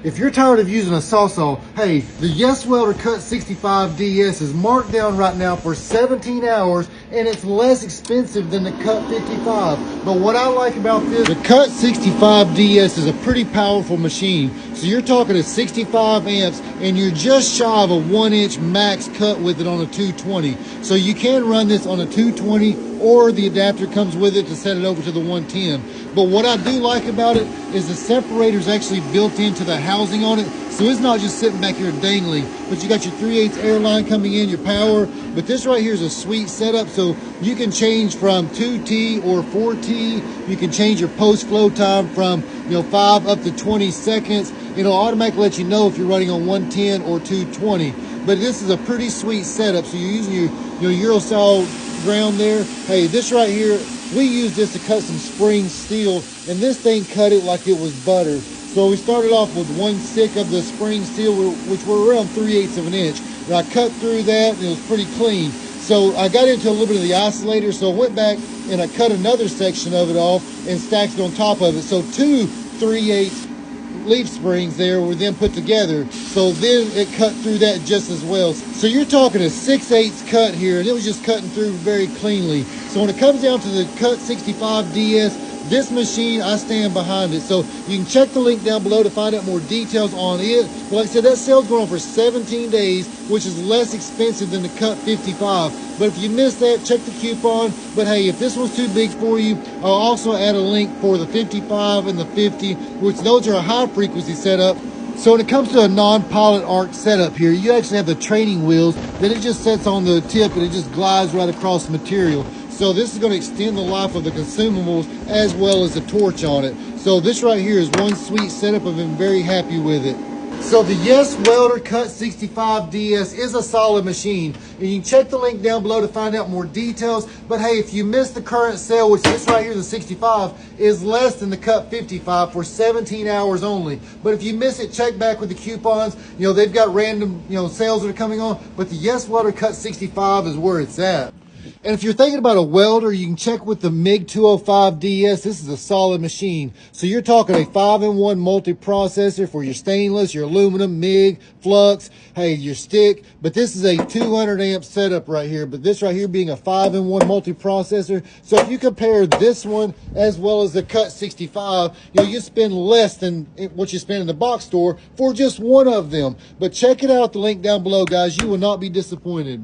If you're tired of using a SAWSAW, hey, the YESWELDER Cut 65 DS is marked down right now for 17 hours and it's less expensive than the Cut 55. But what I like about this, the Cut 65 DS is a pretty powerful machine. So you're talking to 65 amps and you're just shy of a 1-inch max cut with it on a 220. So you can run this on a 220 or the adapter comes with it to set it over to the 110. But what I do like about it is the separator is actually built into the housing on it. So it's not just sitting back here dangling, but you got your 3/8 air line coming in, your power. But this right here is a sweet setup. So you can change from 2T or 4T. You can change your post flow time from 5 up to 20 seconds. It'll automatically let you know if you're running on 110 or 220. But this is a pretty sweet setup. So you're using your Eurosaw ground there. Hey, this right here, we use this to cut some spring steel, and this thing cut it like it was butter. So we started off with 1/6 of the spring steel, which were around 3/8 of an inch. And I cut through that, and it was pretty clean. So I got into a little bit of the isolator, so I went back and I cut another section of it off and stacked it on top of it. So 2 3/8 leaf springs there were then put together, so then it cut through that just as well. So you're talking a 6/8 cut here, and it was just cutting through very cleanly. So when it comes down to the Cut 65 DS, this machine, I stand behind it. So you can check the link down below to find out more details on it. But like I said, that sale's going on for 17 days, which is less expensive than the Cut 55. But if you missed that, check the coupon. But hey, if this one's too big for you, I'll also add a link for the 55 and the 50, which those are a high frequency setup. So when it comes to a non-pilot arc setup here, you actually have the training wheels, then it just sets on the tip and it just glides right across the material. So this is going to extend the life of the consumables as well as the torch on it. So this right here is one sweet setup. I've been very happy with it. So the YESWELDER Cut 65 DS is a solid machine. And you can check the link down below to find out more details. But hey, if you missed the current sale, which this right here, the 65, is less than the Cut 55 for 17 hours only. But if you miss it, check back with the coupons. They've got random sales that are coming on. But the YESWELDER Cut 65 is where it's at. And if you're thinking about a welder, you can check with the MiG 205 DS. This is a solid machine. So you're talking a 5-in-1 multi-processor for your stainless, your aluminum, MiG, Flux, hey, your stick. But this is a 200 amp setup right here. But this right here being a 5-in-1 multi-processor. So if you compare this one as well as the Cut 65, you spend less than what you spend in the box store for just one of them. But check it out, the link down below, guys. You will not be disappointed.